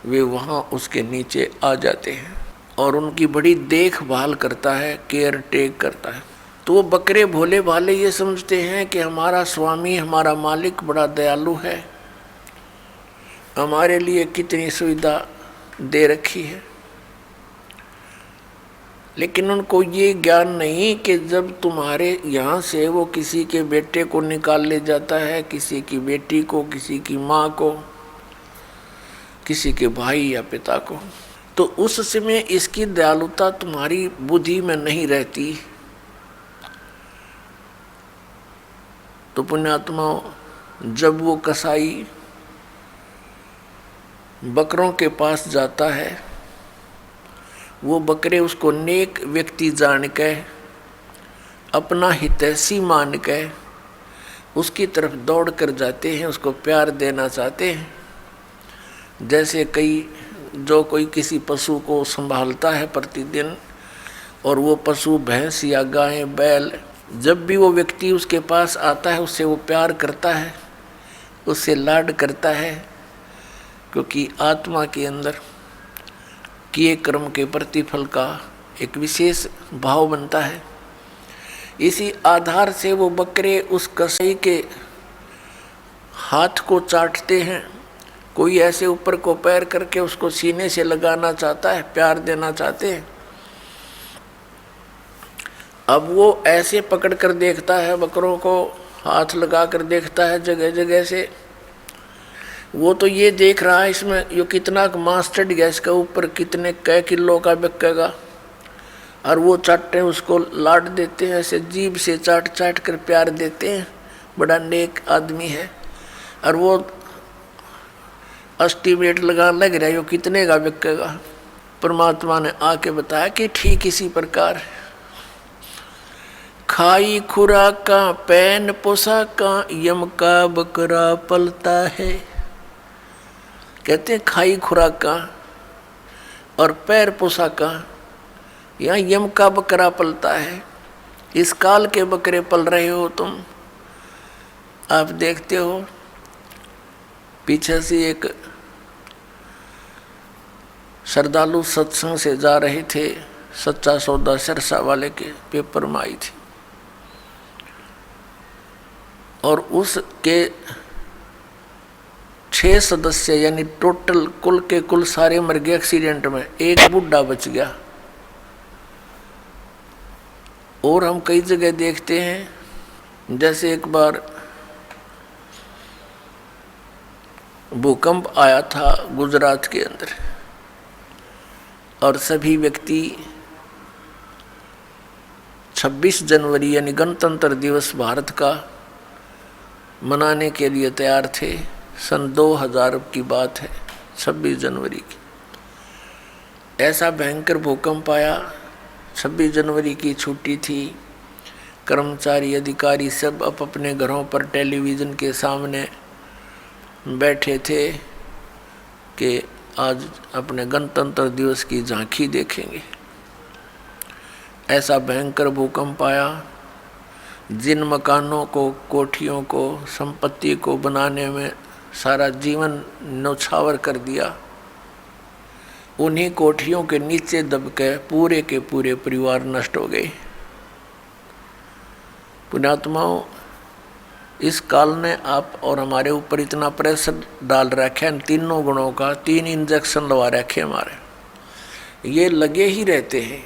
वे वहाँ उसके नीचे आ जाते हैं और उनकी बड़ी देखभाल करता है, केयर टेक करता है। तो वो बकरे भोले भाले ये समझते हैं कि हमारा स्वामी, हमारा मालिक बड़ा दयालु है, हमारे लिए कितनी सुविधा दे रखी है। लेकिन उनको ये ज्ञान नहीं कि जब तुम्हारे यहाँ से वो किसी के बेटे को निकाल ले जाता है, किसी की बेटी को, किसी की माँ को, किसी के भाई या पिता को, तो उस समय इसकी दयालुता तुम्हारी बुद्धि में नहीं रहती। तो पुण्यात्मा, जब वो कसाई बकरों के पास जाता है, वो बकरे उसको नेक व्यक्ति जान के, अपना हितैषी मान के उसकी तरफ दौड़ कर जाते हैं, उसको प्यार देना चाहते हैं। जैसे कोई किसी पशु को संभालता है प्रतिदिन, और वो पशु भैंस या गाय बैल, जब भी वो व्यक्ति उसके पास आता है उससे वो प्यार करता है, उससे लाड करता है, क्योंकि आत्मा के अंदर किए कर्म के प्रतिफल का एक विशेष भाव बनता है। इसी आधार से वो बकरे उस कसाई के हाथ को चाटते हैं। कोई ऐसे ऊपर को पैर करके उसको सीने से लगाना चाहता है, प्यार देना चाहते हैं। अब वो ऐसे पकड़ कर देखता है, बकरों को हाथ लगा कर देखता है जगह जगह से। वो तो ये देख रहा है इसमें यो कितना मांस चढ़ गया, इसके ऊपर कितने कै किलो का बिकेगा, और वो चाटते हैं, उसको लाड देते हैं, ऐसे जीभ से चाट चाट कर प्यार देते हैं। बड़ा नेक आदमी है। और वो एस्टीमेट लगाने लग रहा है यो कितने का बिकेगा। परमात्मा ने आके बताया कि ठीक इसी प्रकार खाई खुराका पैन पोशाका यम का बकरा पलता है। कहते हैं खाई खुराका और पैर पोशाका, यहाँ यम का बकरा पलता है। इस काल के बकरे पल रहे हो तुम। आप देखते हो पीछे से एक श्रद्धालु सत्संग से जा रहे थे, सच्चा सौदा सिरसा वाले के पेपर में आई थी, और उसके 6 सदस्य यानी टोटल कुल के कुल सारे मर गए एक्सीडेंट में, एक बूढ़ा बच गया। और हम कई जगह देखते हैं, जैसे एक बार भूकंप आया था गुजरात के अंदर, और सभी व्यक्ति 26 जनवरी यानी गणतंत्र दिवस भारत का मनाने के लिए तैयार थे। सन 2000 की बात है, 26 जनवरी की। ऐसा भयंकर भूकंप आया। 26 जनवरी की छुट्टी थी। कर्मचारी अधिकारी सब अपने घरों पर टेलीविज़न के सामने बैठे थे कि आज अपने गणतंत्र दिवस की झांकी देखेंगे। ऐसा भयंकर भूकंप आया, जिन मकानों को, कोठियों को, संपत्ति को बनाने में सारा जीवन न्यौछावर कर दिया, उन्हीं कोठियों के नीचे दब के पूरे परिवार नष्ट हो गए। पुण्यात्माओं, इस काल ने आप और हमारे ऊपर इतना प्रेशर डाल रखे हैं, तीनों गुणों का, 3 इंजेक्शन लगा रखे हमारे, ये लगे ही रहते हैं,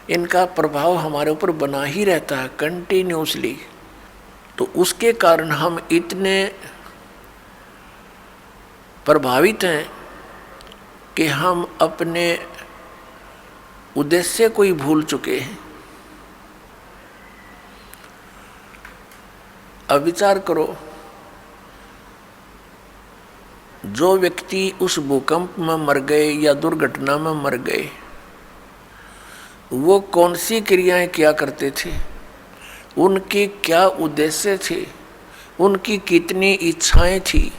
इनका प्रभाव हमारे ऊपर बना ही रहता है कंटिन्यूसली। तो उसके कारण हम इतने प्रभावित हैं कि हम अपने उद्देश्य को ही भूल चुके हैं। अब विचार करो, जो व्यक्ति उस भूकंप में मर गए या दुर्घटना में मर गए, वो कौन सी क्रियाएं किया करते थे, उनके क्या उद्देश्य थे, उनकी कितनी इच्छाएं थी,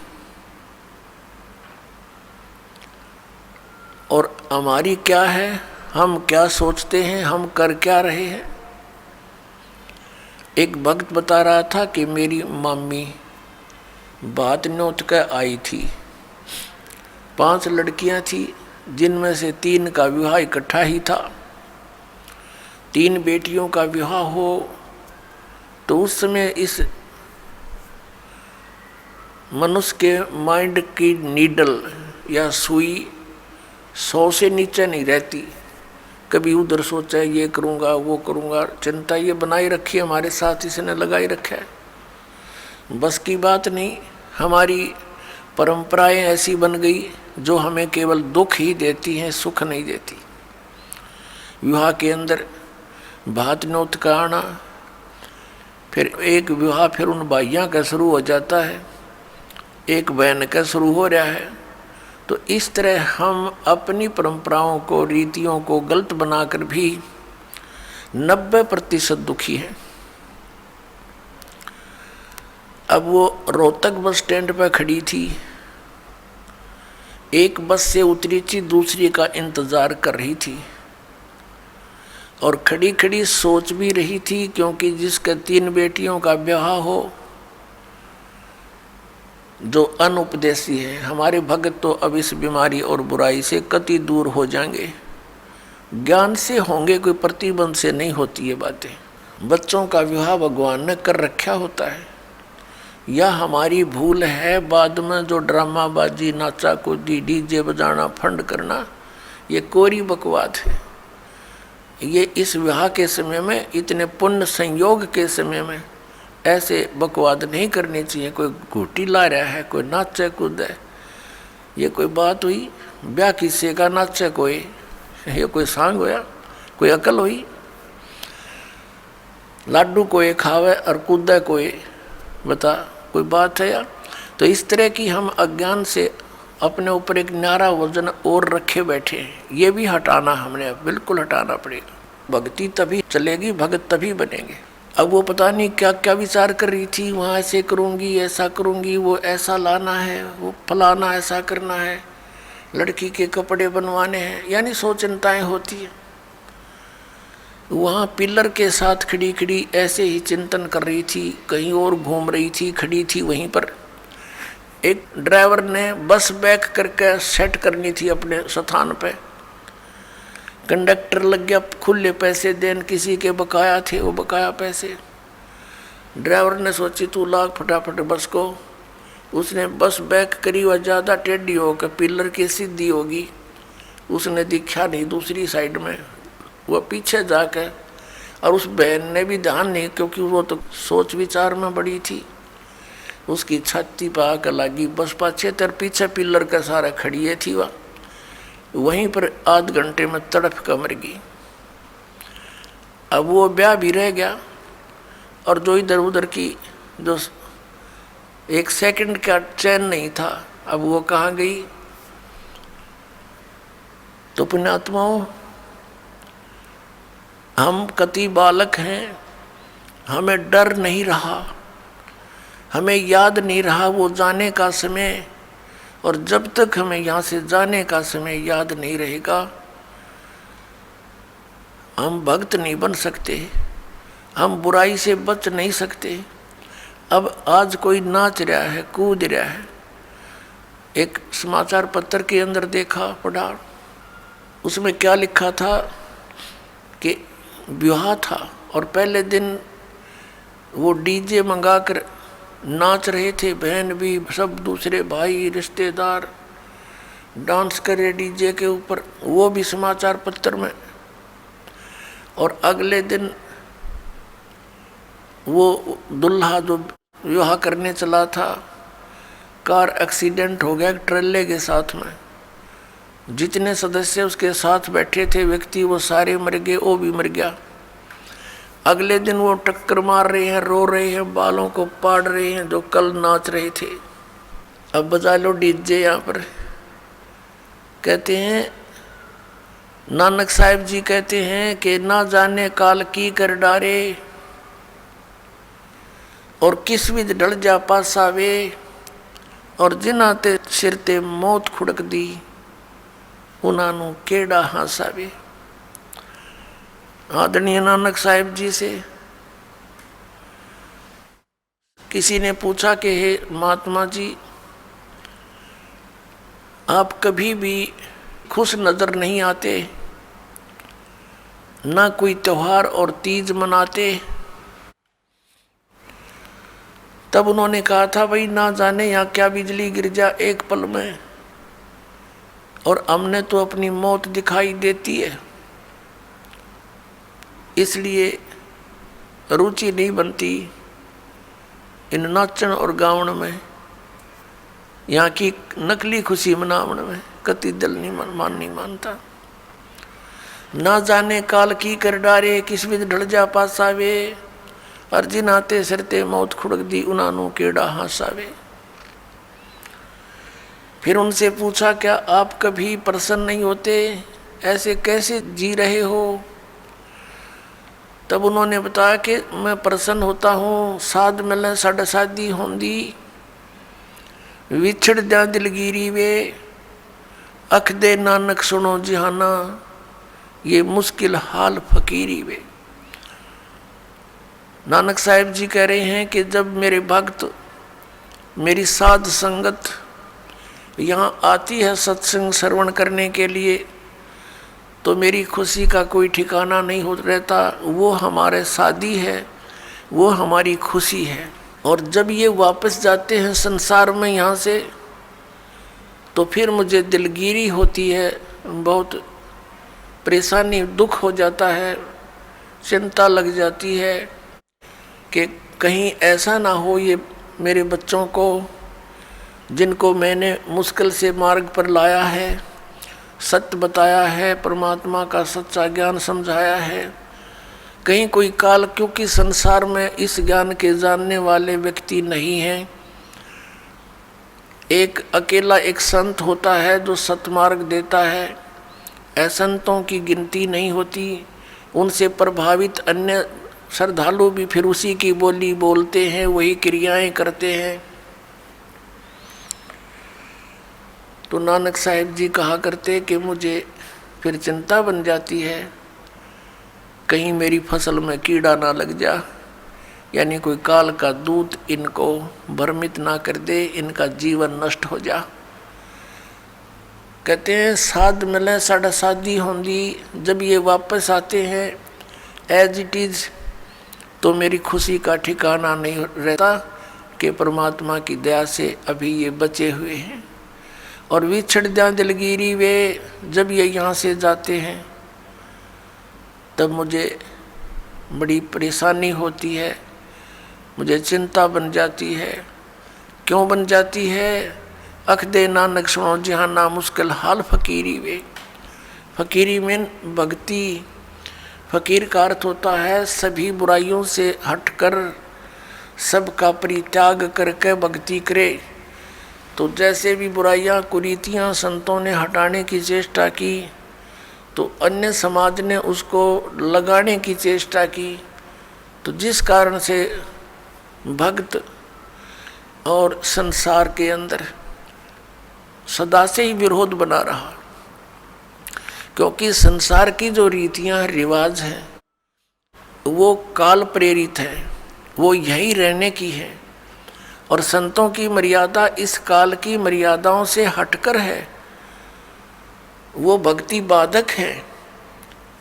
और हमारी क्या है, हम क्या सोचते हैं, हम कर क्या रहे हैं। एक भक्त बता रहा था कि मेरी मामी बात न्योत कर आई थी, 5 लड़कियां थी, जिनमें से 3 का विवाह इकट्ठा ही था। 3 बेटियों का विवाह हो तो उस समय इस मनुष्य के माइंड की नीडल या सुई 100 से नीचे नहीं रहती। कभी उधर सोचा है ये करूँगा, वो करूँगा, चिंता ये बनाई रखी है, हमारे साथ इसने लगाई रखा है। बस की बात नहीं, हमारी परंपराएं ऐसी बन गई जो हमें केवल दुख ही देती हैं, सुख नहीं देती। विवाह के अंदर भात न्योत का आना, फिर एक विवाह फिर उन भाइयों का शुरू हो जाता है, एक बहन का शुरू हो रहा है। तो इस तरह हम अपनी परंपराओं को, रीतियों को गलत बनाकर भी 90% दुखी हैं। अब वो रोहतक बस स्टैंड पर खड़ी थी, एक बस से उतरी थी, दूसरी का इंतज़ार कर रही थी, और खड़ी खड़ी सोच भी रही थी, क्योंकि जिसके 3 बेटियों का विवाह हो, जो अनुपदेशी है, हमारे भगत तो अब इस बीमारी और बुराई से कति दूर हो जाएंगे, ज्ञान से होंगे, कोई प्रतिबंध से नहीं होती ये बातें। बच्चों का विवाह भगवान ने कर रखा होता है, या हमारी भूल है बाद में जो ड्रामाबाजी, नाचा कूदी, डीजे बजाना, फंड करना, ये कोरी बकवाद है। ये इस विवाह के समय में, इतने पुण्य संयोग के समय में ऐसे बकवाद नहीं करनी चाहिए। कोई घूटी ला रहा है, कोई नाचे कूदे, ये कोई बात हुई? ब्याह किसी का नाचे कोई, ये कोई सांग होया, कोई अकल हुई? लाडू कोई खावे और कूदे कोई, बता कोई बात है यार? तो इस तरह की हम अज्ञान से अपने ऊपर एक न्यारा वजन और रखे बैठे हैं, ये भी हटाना हमने बिल्कुल हटाना पड़ेगा। भक्ति तभी चलेगी, भगत तभी बनेंगे। अब वो पता नहीं क्या क्या विचार कर रही थी, वहाँ ऐसे करूँगी, ऐसा करूँगी, वो ऐसा लाना है, वो फलाना ऐसा करना है, लड़की के कपड़े बनवाने हैं, यानी 100 चिंताएँ होती हैं। वहाँ पिलर के साथ खड़ी खड़ी ऐसे ही चिंतन कर रही थी, कहीं और घूम रही थी, खड़ी थी वहीं पर। एक ड्राइवर ने बस बैक करके सेट करनी थी अपने स्थान पे, कंडक्टर लग गया खुले पैसे देन, किसी के बकाया थे वो बकाया पैसे। ड्राइवर ने सोची तू लाग फटाफट बस को, उसने बस बैक करी, वह ज़्यादा टेढ़ी होकर पिलर की सीधी होगी, उसने दिखा नहीं दूसरी साइड में, वह पीछे जाकर, और उस बहन ने भी ध्यान नहीं, क्योंकि वो तो सोच विचार में बड़ी थी, उसकी छाती पर आकर लगी बस पाछे तर पीछे पिलर का सारा खड़िए थी, वह वहीं पर आध घंटे में तड़फ कर मर गई। अब वो ब्याह भी रह गया, और जो इधर उधर की जो 1 सेकंड का चैन नहीं था, अब वो कहाँ गई? तो पुण्यात्माओं, हम कति बालक हैं, हमें डर नहीं रहा, हमें याद नहीं रहा वो जाने का समय। और जब तक हमें यहाँ से जाने का समय याद नहीं रहेगा, हम भक्त नहीं बन सकते, हम बुराई से बच नहीं सकते। अब आज कोई नाच रहा है, कूद रहा है, एक समाचार पत्र के अंदर देखा, पढ़ा, उसमें क्या लिखा था कि विवाह था और पहले दिन वो डीजे मंगाकर नाच रहे थे, बहन भी, सब दूसरे भाई रिश्तेदार डांस कर रहे डीजे के ऊपर, वो भी समाचार पत्र में। और अगले दिन वो दुल्हा जो विवाह करने चला था, कार एक्सीडेंट हो गया ट्रेले के साथ में। जितने सदस्य उसके साथ बैठे थे व्यक्ति, वो सारे मर गए, वो भी मर गया। अगले दिन वो टक्कर मार रहे हैं, रो रहे हैं, बालों को पाड़ रहे हैं जो कल नाच रहे थे। अब बजा लो डीजे यहाँ पर। कहते हैं नानक साहिब जी कहते हैं कि ना जाने काल की कर डारे और किस विध ढल जा पासावे, और जिन्हां ते सिर ते मौत खुड़क दी उन्हां नूं केड़ा हासावे। आदरणीय नानक साहिब जी से किसी ने पूछा कि हे महात्मा जी, आप कभी भी खुश नजर नहीं आते, ना कोई त्योहार और तीज मनाते। तब उन्होंने कहा था, भाई ना जाने यहाँ क्या बिजली गिर जा एक पल में, और हमने तो अपनी मौत दिखाई देती है, इसलिए रुचि नहीं बनती इन नाचन और गावन में, यहाँ की नकली खुशी मनावन में कति दिल नहीं मानता। ना जाने काल की कर डारे किस विध ढल जा पासावे, और जिनाते सिरते मौत खुड़क दी उन्हां केड़ा हासावे। फिर उनसे पूछा, क्या आप कभी प्रसन्न नहीं होते, ऐसे कैसे जी रहे हो? तब उन्होंने बताया कि मैं प्रसन्न होता हूँ, साध मिले साढ़े शादी होंदी, विछड़ जा दिलगिरी वे, अख दे नानक सुनो जिहाना, ये मुश्किल हाल फकीरी वे। नानक साहिब जी कह रहे हैं कि जब मेरे भक्त, मेरी साध संगत यहाँ आती है सत्संग श्रवण करने के लिए, तो मेरी खुशी का कोई ठिकाना नहीं हो रहता। वो हमारे साथी है, वो हमारी खुशी है। और जब ये वापस जाते हैं संसार में यहाँ से, तो फिर मुझे दिलगिरी होती है, बहुत परेशानी, दुख हो जाता है, चिंता लग जाती है कि कहीं ऐसा ना हो ये मेरे बच्चों को, जिनको मैंने मुश्किल से मार्ग पर लाया है, सत्य बताया है, परमात्मा का सच्चा ज्ञान समझाया है, कहीं कोई काल, क्योंकि संसार में इस ज्ञान के जानने वाले व्यक्ति नहीं हैं। एक अकेला एक संत होता है जो सतमार्ग देता है, संतों की गिनती नहीं होती। उनसे प्रभावित अन्य श्रद्धालु भी फिर उसी की बोली बोलते हैं, वही क्रियाएं करते हैं। तो नानक साहिब जी कहा करते कि मुझे फिर चिंता बन जाती है, कहीं मेरी फसल में कीड़ा ना लग जा, यानी कोई काल का दूत इनको भ्रमित ना कर दे, इनका जीवन नष्ट हो जा। कहते हैं साध मिले साढ़ा शादी होंदी, जब ये वापस आते हैं एज इट इज, तो मेरी खुशी का ठिकाना नहीं रहता कि परमात्मा की दया से अभी ये बचे हुए हैं। और विछड़ जा दिलगिरी वे, जब ये यहाँ से जाते हैं तब मुझे बड़ी परेशानी होती है, मुझे चिंता बन जाती है। क्यों बन जाती है? अख दे नानक सुनो जिहाना, मुश्किल हाल फकीरी वे। फकीरी में भक्ति, फकीर का अर्थ होता है सभी बुराइयों से हटकर सबका परित्याग करके भक्ति करे। तो जैसे भी बुराइयां कुरीतियां संतों ने हटाने की चेष्टा की, तो अन्य समाज ने उसको लगाने की चेष्टा की, तो जिस कारण से भक्त और संसार के अंदर सदा से ही विरोध बना रहा, क्योंकि संसार की जो रीतियां रिवाज हैं वो काल प्रेरित है, वो यही रहने की है, और संतों की मर्यादा इस काल की मर्यादाओं से हटकर है, वो भक्ति बाधक है।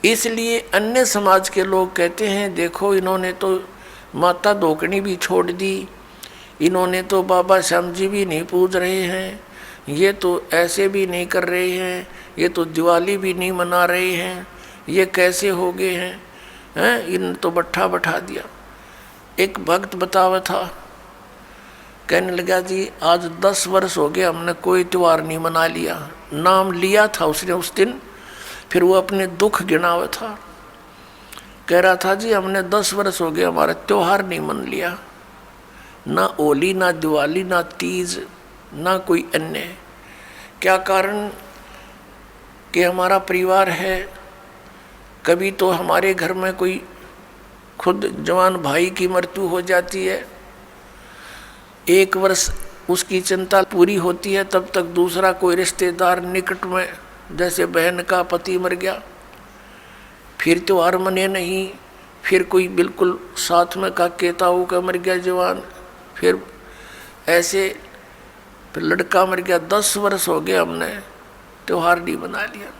इसलिए अन्य समाज के लोग कहते हैं देखो इन्होंने तो माता धोकनी भी छोड़ दी, इन्होंने तो बाबा श्याम जी भी नहीं पूज रहे हैं, ये तो ऐसे भी नहीं कर रहे हैं, ये तो दिवाली भी नहीं मना रहे हैं, ये कैसे हो गए हैं, इन तो बट्ठा बैठा दिया। एक भक्त बतावा था, कहने लगा जी आज 10 वर्ष हो गए हमने कोई त्यौहार नहीं मना लिया। नाम लिया था उसने उस दिन, फिर वो अपने दुख गिनावा था, कह रहा था जी हमने 10 वर्ष हो गए हमारा त्यौहार नहीं मन लिया, ना होली ना दिवाली ना तीज ना कोई अन्य। क्या कारण कि हमारा परिवार है, कभी तो हमारे घर में कोई खुद जवान भाई की मृत्यु हो जाती है, 1 वर्ष उसकी चिंता पूरी होती है, तब तक दूसरा कोई रिश्तेदार निकट में जैसे बहन का पति मर गया, फिर त्योहार मने नहीं, फिर कोई बिल्कुल साथ में का केताऊ का मर गया जवान, फिर ऐसे फिर लड़का मर गया। 10 वर्ष हो गए हमने त्यौहार नहीं बना लिया।